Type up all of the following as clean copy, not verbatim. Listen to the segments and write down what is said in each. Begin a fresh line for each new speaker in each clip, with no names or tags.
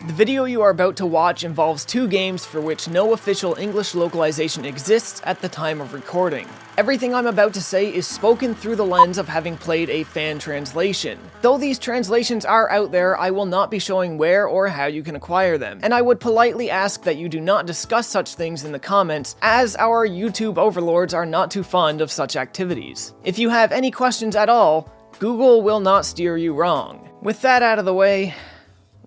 The video you are about to watch involves two games for which no official English localization exists at the time of recording. Everything I'm about to say is spoken through the lens of having played a fan translation. Though these translations are out there, I will not be showing where or how you can acquire them, and I would politely ask that you do not discuss such things in the comments, as our YouTube overlords are not too fond of such activities. If you have any questions at all, Google will not steer you wrong. With that out of the way,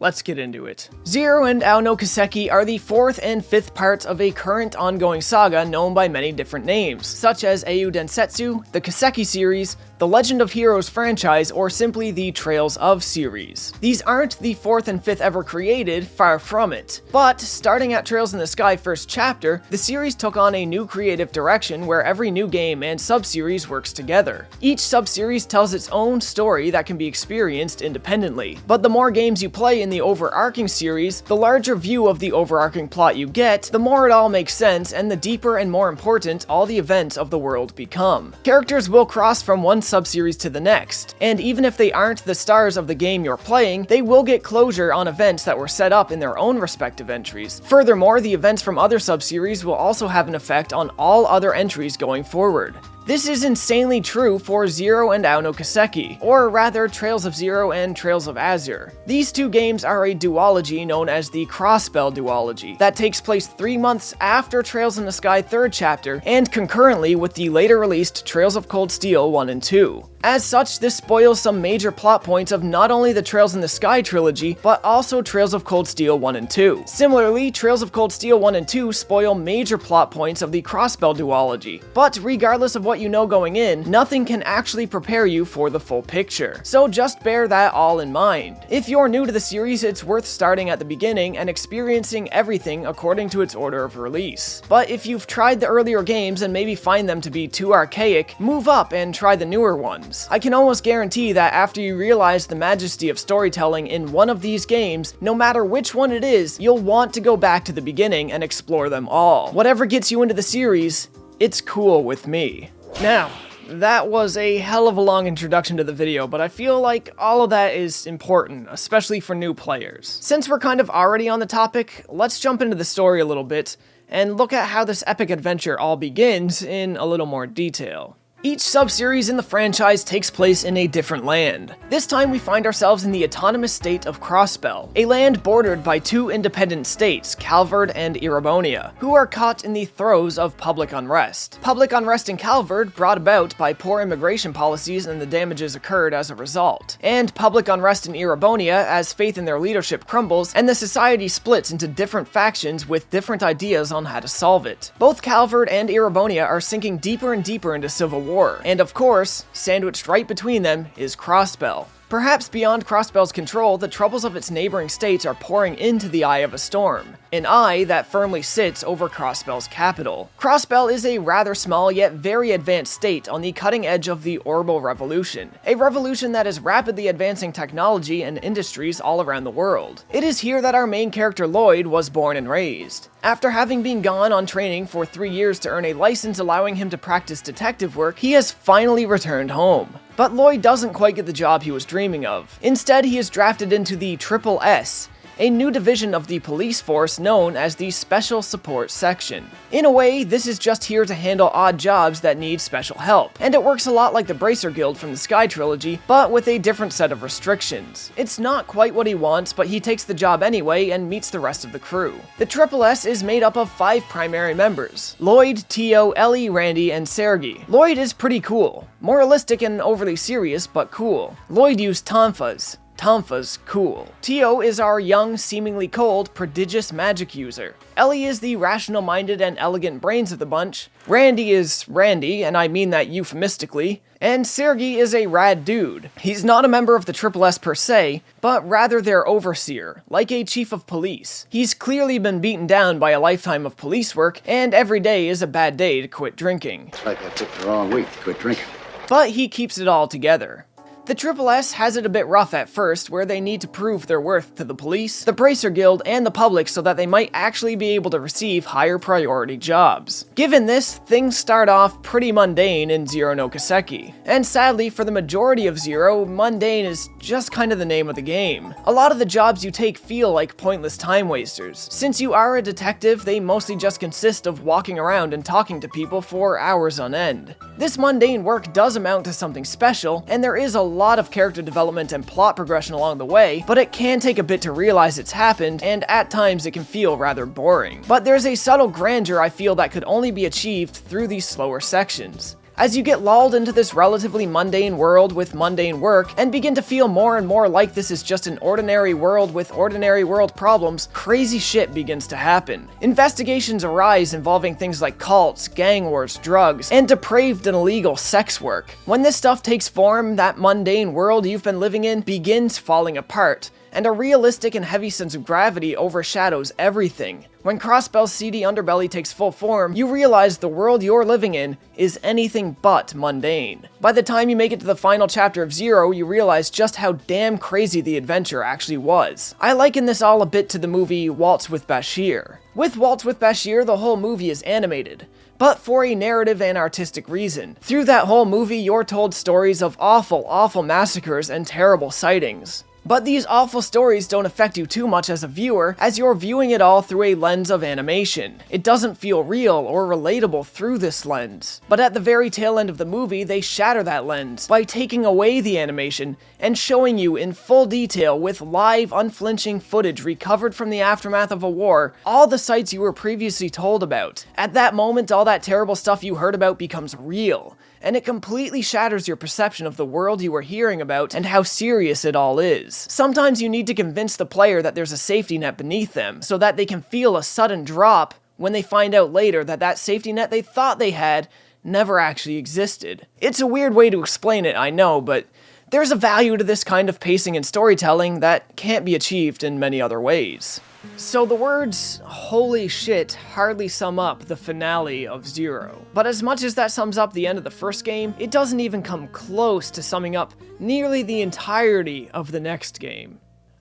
let's get into it. Zero and Ao No Kiseki are the fourth and fifth parts of a current ongoing saga known by many different names, such as Eiyuu Densetsu, the Kiseki series, the Legend of Heroes franchise, or simply the Trails of series. These aren't the fourth and fifth ever created, far from it. But, starting at Trails in the Sky first chapter, the series took on a new creative direction where every new game and sub-series works together. Each sub-series tells its own story that can be experienced independently. But the more games you play in the overarching series, the larger view of the overarching plot you get, the more it all makes sense, and the deeper and more important all the events of the world become. Characters will cross from one sub-series to the next, and even if they aren't the stars of the game you're playing, they will get closure on events that were set up in their own respective entries. Furthermore, the events from other sub-series will also have an effect on all other entries going forward. This is insanely true for Zero and Ao No Kiseki, or rather Trails of Zero and Trails of Azure. These two games are a duology known as the Crossbell duology, that takes place 3 months after Trails in the Sky 3rd chapter, and concurrently with the later released Trails of Cold Steel 1 and 2. As such, this spoils some major plot points of not only the Trails in the Sky trilogy, but also Trails of Cold Steel 1 and 2. Similarly, Trails of Cold Steel 1 and 2 spoil major plot points of the Crossbell duology. But regardless of what you know going in, nothing can actually prepare you for the full picture. So just bear that all in mind. If you're new to the series, it's worth starting at the beginning and experiencing everything according to its order of release. But if you've tried the earlier games and maybe find them to be too archaic, move up and try the newer ones. I can almost guarantee that after you realize the majesty of storytelling in one of these games, no matter which one it is, you'll want to go back to the beginning and explore them all. Whatever gets you into the series, it's cool with me. Now, that was a hell of a long introduction to the video, but I feel like all of that is important, especially for new players. Since we're kind of already on the topic, let's jump into the story a little bit and look at how this epic adventure all begins in a little more detail. Each sub-series in the franchise takes place in a different land. This time we find ourselves in the autonomous state of Crossbell, a land bordered by two independent states, Calvard and Erebonia, who are caught in the throes of public unrest. Public unrest in Calvard brought about by poor immigration policies and the damages occurred as a result. And public unrest in Erebonia as faith in their leadership crumbles and the society splits into different factions with different ideas on how to solve it. Both Calvard and Erebonia are sinking deeper and deeper into civil war, and of course, sandwiched right between them is Crossbell. Perhaps beyond Crossbell's control, the troubles of its neighboring states are pouring into the Eye of a Storm, an eye that firmly sits over Crossbell's capital. Crossbell is a rather small yet very advanced state on the cutting edge of the Orbital Revolution, a revolution that is rapidly advancing technology and industries all around the world. It is here that our main character Lloyd was born and raised. After having been gone on training for 3 years to earn a license allowing him to practice detective work, he has finally returned home. But Lloyd doesn't quite get the job he was dreaming of. Instead, he is drafted into the Triple S, a new division of the police force known as the Special Support Section. In a way, this is just here to handle odd jobs that need special help, and it works a lot like the Bracer Guild from the Sky trilogy, but with a different set of restrictions. It's not quite what he wants, but he takes the job anyway and meets the rest of the crew. The Triple S is made up of 5 primary members: Lloyd, Tio, Ellie, Randy, and Sergey. Lloyd is pretty cool. Moralistic and overly serious, but cool. Lloyd used tonfas. Tonfa's cool. Tio is our young, seemingly cold, prodigious magic user. Ellie is the rational-minded and elegant brains of the bunch. Randy is Randy, and I mean that euphemistically. And Sergey is a rad dude. He's not a member of the Triple S per se, but rather their overseer, like a chief of police. He's clearly been beaten down by a lifetime of police work, and every day is a bad day to quit drinking.
It's like I picked the wrong week to quit drinking.
But he keeps it all together. The Triple S has it a bit rough at first, where they need to prove their worth to the police, the Bracer Guild, and the public so that they might actually be able to receive higher priority jobs. Given this, things start off pretty mundane in Ao No Kiseki. And sadly, for the majority of Zero, mundane is just kind of the name of the game. A lot of the jobs you take feel like pointless time wasters. Since you are a detective, they mostly just consist of walking around and talking to people for hours on end. This mundane work does amount to something special, and there is a lot of character development and plot progression along the way, but it can take a bit to realize it's happened, and at times it can feel rather boring. But there's a subtle grandeur I feel that could only be achieved through these slower sections. As you get lulled into this relatively mundane world with mundane work, and begin to feel more and more like this is just an ordinary world with ordinary world problems, crazy shit begins to happen. Investigations arise involving things like cults, gang wars, drugs, and depraved and illegal sex work. When this stuff takes form, that mundane world you've been living in begins falling apart, and a realistic and heavy sense of gravity overshadows everything. When Crossbell's seedy underbelly takes full form, you realize the world you're living in is anything but mundane. By the time you make it to the final chapter of Zero, you realize just how damn crazy the adventure actually was. I liken this all a bit to the movie Waltz with Bashir. With Waltz with Bashir, the whole movie is animated, but for a narrative and artistic reason. Through that whole movie, you're told stories of awful massacres and terrible sightings. But these awful stories don't affect you too much as a viewer, as you're viewing it all through a lens of animation. It doesn't feel real or relatable through this lens. But at the very tail end of the movie, they shatter that lens by taking away the animation and showing you in full detail with live, unflinching footage recovered from the aftermath of a war, all the sights you were previously told about. At that moment, all that terrible stuff you heard about becomes real, and it completely shatters your perception of the world you were hearing about and how serious it all is. Sometimes you need to convince the player that there's a safety net beneath them, so that they can feel a sudden drop when they find out later that that safety net they thought they had never actually existed. It's a weird way to explain it, I know, but there's a value to this kind of pacing and storytelling that can't be achieved in many other ways. So the words "holy shit" hardly sum up the finale of Zero. But as much as that sums up the end of the first game, it doesn't even come close to summing up nearly the entirety of the next game.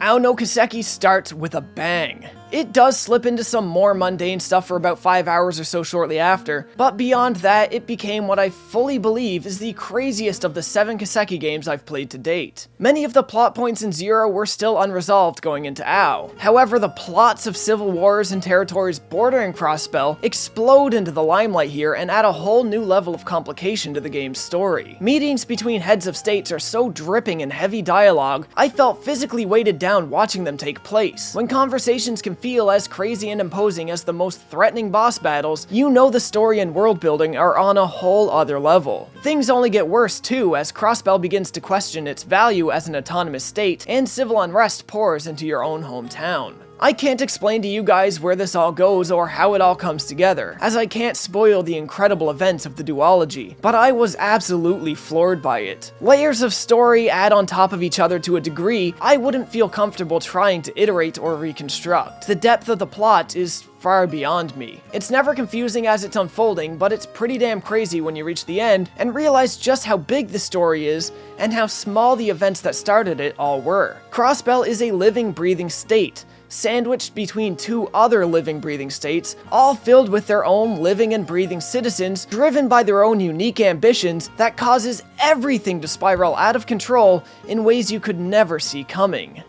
Ao No Kiseki starts with a bang. It does slip into some more mundane stuff for about 5 hours or so shortly after, but beyond that, it became what I fully believe is the craziest of the 7 Kiseki games I've played to date. Many of the plot points in Zero were still unresolved going into Ao. However, the plots of civil wars and territories bordering Crossbell explode into the limelight here and add a whole new level of complication to the game's story. Meetings between heads of states are so dripping in heavy dialogue, I felt physically weighted down watching them take place. When conversations can feel as crazy and imposing as the most threatening boss battles, you know the story and world building are on a whole other level. Things only get worse too, as Crossbell begins to question its value as an autonomous state, and civil unrest pours into your own hometown. I can't explain to you guys where this all goes or how it all comes together, as I can't spoil the incredible events of the duology, but I was absolutely floored by it. Layers of story add on top of each other to a degree I wouldn't feel comfortable trying to iterate or reconstruct. The depth of the plot is far beyond me. It's never confusing as it's unfolding, but it's pretty damn crazy when you reach the end and realize just how big the story is and how small the events that started it all were. Crossbell is a living, breathing state, sandwiched between 2 other living, breathing states, all filled with their own living and breathing citizens, driven by their own unique ambitions that causes everything to spiral out of control in ways you could never see coming.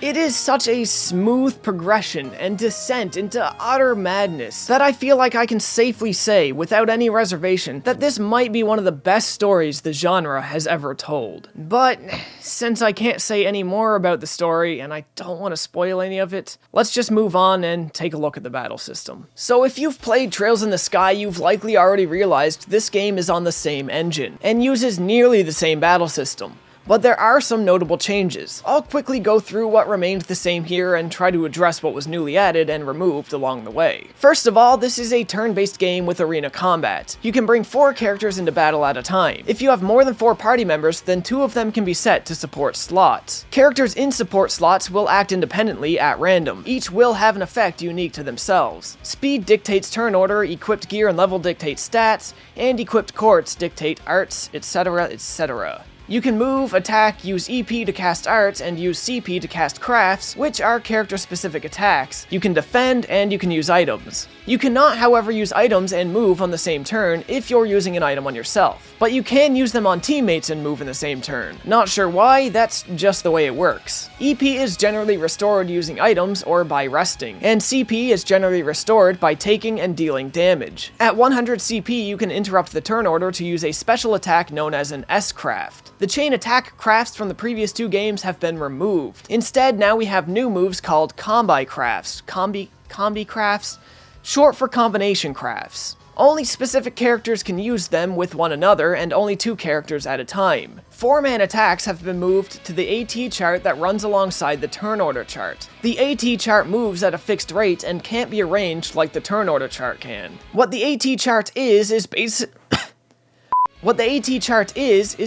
It is such a smooth progression and descent into utter madness that I feel like I can safely say, without any reservation, that this might be one of the best stories the genre has ever told. But since I can't say any more about the story, and I don't want to spoil any of it, let's just move on and take a look at the battle system. So if you've played Trails in the Sky, you've likely already realized this game is on the same engine, and uses nearly the same battle system. But there are some notable changes. I'll quickly go through what remained the same here and try to address what was newly added and removed along the way. First of all, this is a turn-based game with arena combat. You can bring 4 characters into battle at a time. If you have more than 4 party members, then 2 of them can be set to support slots. Characters in support slots will act independently at random. Each will have an effect unique to themselves. Speed dictates turn order, equipped gear and level dictate stats, and equipped courts dictate arts, etc., etc. You can move, attack, use EP to cast arts, and use CP to cast crafts, which are character-specific attacks. You can defend, and you can use items. You cannot, however, use items and move on the same turn if you're using an item on yourself, but you can use them on teammates and move in the same turn. Not sure why, that's just the way it works. EP is generally restored using items or by resting, and CP is generally restored by taking and dealing damage. At 100 CP, you can interrupt the turn order to use a special attack known as an S-craft. The chain attack crafts from the previous 2 games have been removed. Instead, now we have new moves called combi crafts. Combi crafts? Short for combination crafts. Only specific characters can use them with one another, and only 2 characters at a time. 4-man attacks have been moved to the AT chart that runs alongside the turn order chart. The AT chart moves at a fixed rate and can't be arranged like the turn order chart can. What the AT chart is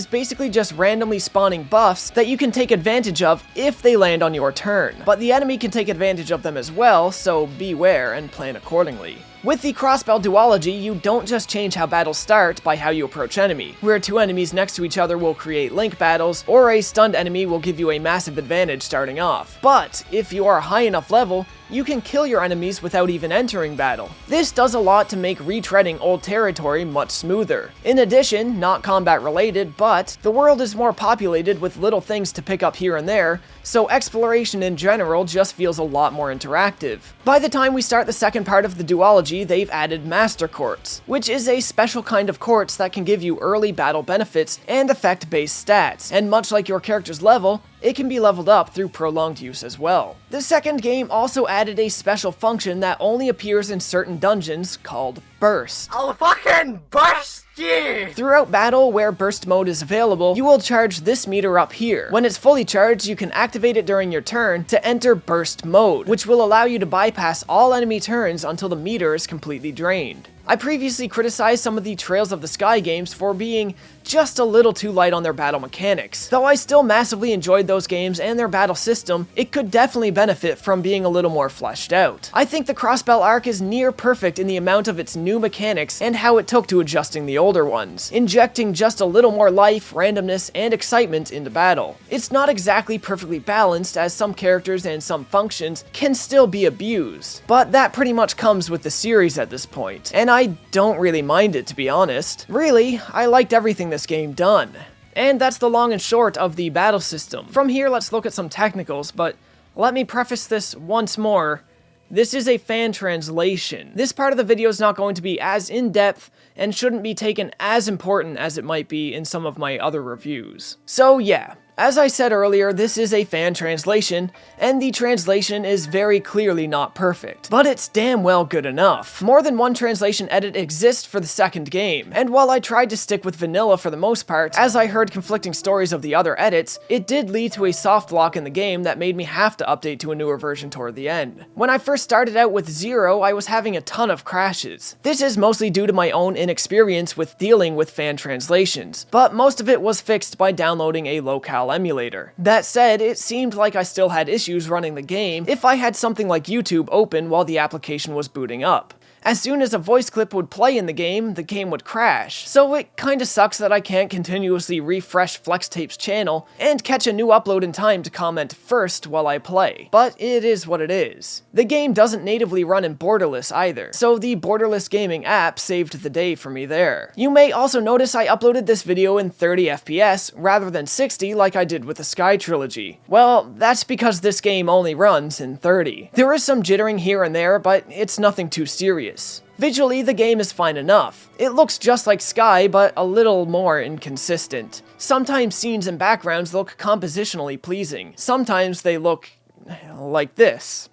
basically just randomly spawning buffs that you can take advantage of if they land on your turn. But the enemy can take advantage of them as well, so beware and plan accordingly. With the Crossbell duology, you don't just change how battles start by how you approach enemy, where 2 enemies next to each other will create link battles, or a stunned enemy will give you a massive advantage starting off. But if you are a high enough level, you can kill your enemies without even entering battle. This does a lot to make retreading old territory much smoother. In addition, not combat related, but the world is more populated with little things to pick up here and there, so exploration in general just feels a lot more interactive. By the time we start the second part of the duology, they've added Master Courts, which is a special kind of courts that can give you early battle benefits and effect-based stats, and much like your character's level, it can be leveled up through prolonged use as well. The second game also added a special function that only appears in certain dungeons called Burst.
I'll fucking burst you!
Throughout battle, where burst mode is available, you will charge this meter up here. When it's fully charged, you can activate it during your turn to enter burst mode, which will allow you to bypass all enemy turns until the meter is completely drained. I previously criticized some of the Trails of the Sky games for being just a little too light on their battle mechanics. Though I still massively enjoyed those games and their battle system, it could definitely benefit from being a little more fleshed out. I think the Crossbell Arc is near perfect in the amount of its new mechanics and how it took to adjusting the older ones, injecting just a little more life, randomness, and excitement into battle. It's not exactly perfectly balanced, as some characters and some functions can still be abused, but that pretty much comes with the series at this point, and I don't really mind it, to be honest. Really, I liked everything this game done. And that's the long and short of the battle system. From here, let's look at some technicals, but let me preface this once more. This is a fan translation. This part of the video is not going to be as in-depth and shouldn't be taken as important as it might be in some of my other reviews. So yeah. As I said earlier, this is a fan translation, and the translation is very clearly not perfect, but it's damn well good enough. More than one translation edit exists for the second game, and while I tried to stick with vanilla for the most part, as I heard conflicting stories of the other edits, it did lead to a soft lock in the game that made me have to update to a newer version toward the end. When I first started out with 0, I was having a ton of crashes. This is mostly due to my own inexperience with dealing with fan translations, but most of it was fixed by downloading a locale emulator. That said, it seemed like I still had issues running the game if I had something like YouTube open while the application was booting up. As soon as a voice clip would play in the game would crash. So it kinda sucks that I can't continuously refresh FlexTape's channel and catch a new upload in time to comment first while I play. But it is what it is. The game doesn't natively run in borderless either, so the borderless gaming app saved the day for me there. You may also notice I uploaded this video in 30 FPS rather than 60 like I did with the Sky Trilogy. Well, that's because this game only runs in 30. There is some jittering here and there, but it's nothing too serious. Visually, the game is fine enough. It looks just like Sky, but a little more inconsistent. Sometimes scenes and backgrounds look compositionally pleasing. Sometimes they look like this.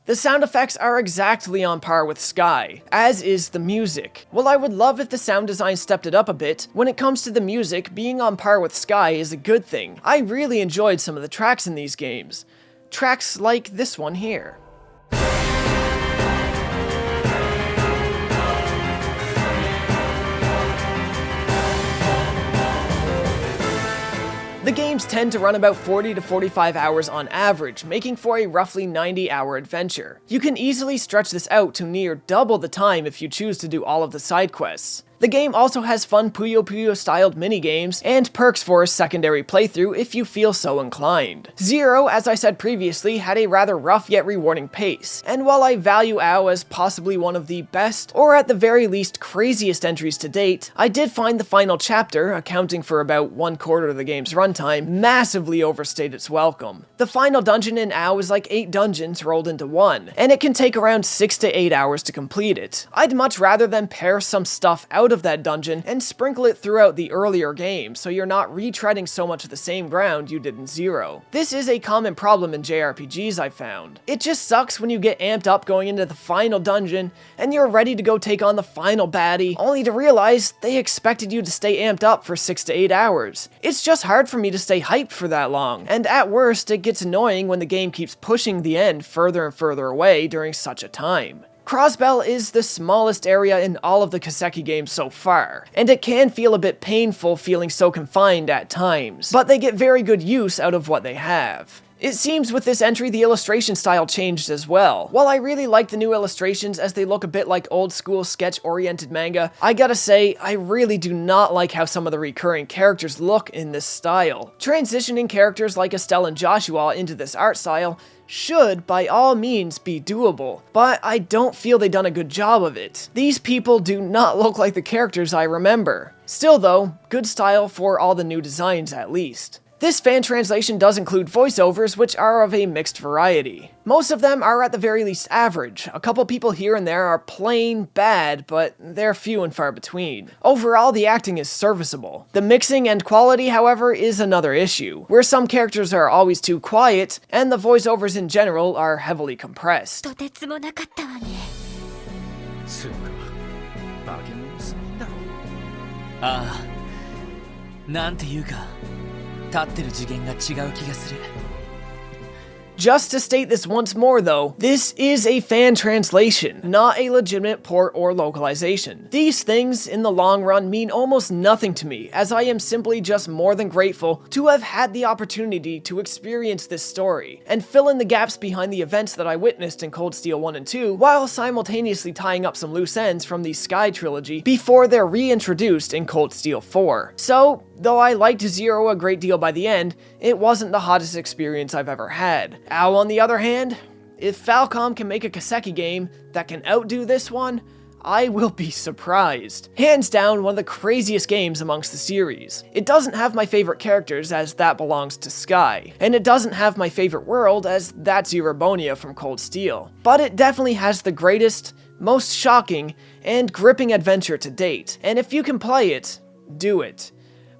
The sound effects are exactly on par with Sky, as is the music. While I would love if the sound design stepped it up a bit, when it comes to the music, being on par with Sky is a good thing. I really enjoyed some of the tracks in these games. Tracks like this one here. The games tend to run about 40 to 45 hours on average, making for a roughly 90-hour adventure. You can easily stretch this out to near double the time if you choose to do all of the side quests. The game also has fun Puyo Puyo styled minigames, and perks for a secondary playthrough if you feel so inclined. Zero, as I said previously, had a rather rough yet rewarding pace, and while I value Ao as possibly one of the best, or at the very least craziest entries to date, I did find the final chapter, accounting for about 1/4 of the game's runtime, massively overstayed its welcome. The final dungeon in Ao is like 8 dungeons rolled into one, and it can take around 6 to 8 hours to complete it. I'd much rather than pare some stuff out of that dungeon and sprinkle it throughout the earlier game, so you're not retreading so much of the same ground you did in Zero. This is a common problem in JRPGs I've found. It just sucks when you get amped up going into the final dungeon, and you're ready to go take on the final baddie, only to realize they expected you to stay amped up for 6 to 8 hours. It's just hard for me to stay hyped for that long, and at worst, it gets annoying when the game keeps pushing the end further and further away during such a time. Crossbell is the smallest area in all of the Kiseki games so far, and it can feel a bit painful feeling so confined at times, but they get very good use out of what they have. It seems with this entry the illustration style changed as well. While I really like the new illustrations as they look a bit like old school sketch-oriented manga, I gotta say, I really do not like how some of the recurring characters look in this style. Transitioning characters like Estelle and Joshua into this art style should, by all means, be doable, but I don't feel they've done a good job of it. These people do not look like the characters I remember. Still though, good style for all the new designs at least. This fan translation does include voiceovers, which are of a mixed variety. Most of them are at the very least average. A couple people here and there are plain bad, but they're few and far between. Overall, the acting is serviceable. The mixing and quality, however, is another issue, where some characters are always too quiet, and the voiceovers in general are heavily compressed.
とてつもなかったわね。
つうか化け物すぎんだろ。
ああ、なんていうか立ってる次元が違う気がする。
Just to state this once more though, this is a fan translation, not a legitimate port or localization. These things, in the long run, mean almost nothing to me, as I am simply just more than grateful to have had the opportunity to experience this story, and fill in the gaps behind the events that I witnessed in Cold Steel 1 and 2, while simultaneously tying up some loose ends from the Sky trilogy before they're reintroduced in Cold Steel 4. So, though I liked Zero a great deal by the end, it wasn't the hottest experience I've ever had. Ao, on the other hand, if Falcom can make a Kiseki game that can outdo this one, I will be surprised. Hands down, one of the craziest games amongst the series. It doesn't have my favorite characters, as that belongs to Sky, and it doesn't have my favorite world, as that's Eurobonia from Cold Steel. But it definitely has the greatest, most shocking, and gripping adventure to date, and if you can play it, do it.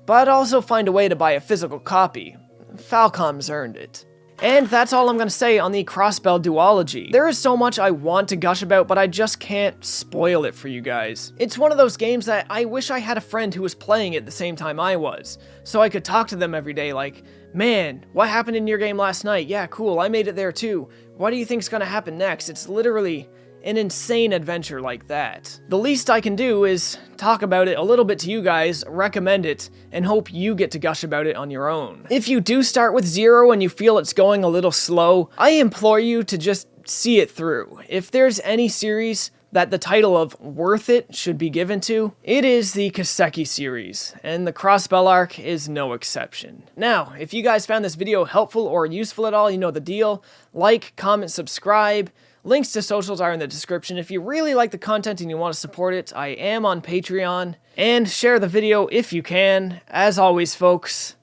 But also find a way to buy a physical copy. Falcom's earned it. And that's all I'm gonna say on the Crossbell duology. There is so much I want to gush about, but I just can't spoil it for you guys. It's one of those games that I wish I had a friend who was playing it the same time I was, so I could talk to them every day like, man, what happened in your game last night? Yeah, cool, I made it there too. What do you think's gonna happen next? It's literally an insane adventure like that. The least I can do is talk about it a little bit to you guys, recommend it, and hope you get to gush about it on your own. If you do start with Zero and you feel it's going a little slow, I implore you to just see it through. If there's any series that the title of worth it should be given to, it is the Kiseki series, and the Crossbell Arc is no exception. Now, if you guys found this video helpful or useful at all, you know the deal. Like, comment, subscribe. Links to socials are in the description. If you really like the content and you want to support it, I am on Patreon. And share the video if you can. As always, folks,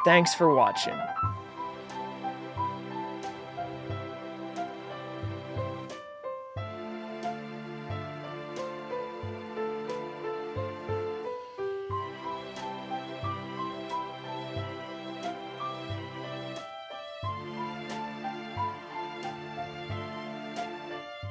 thanks for watching.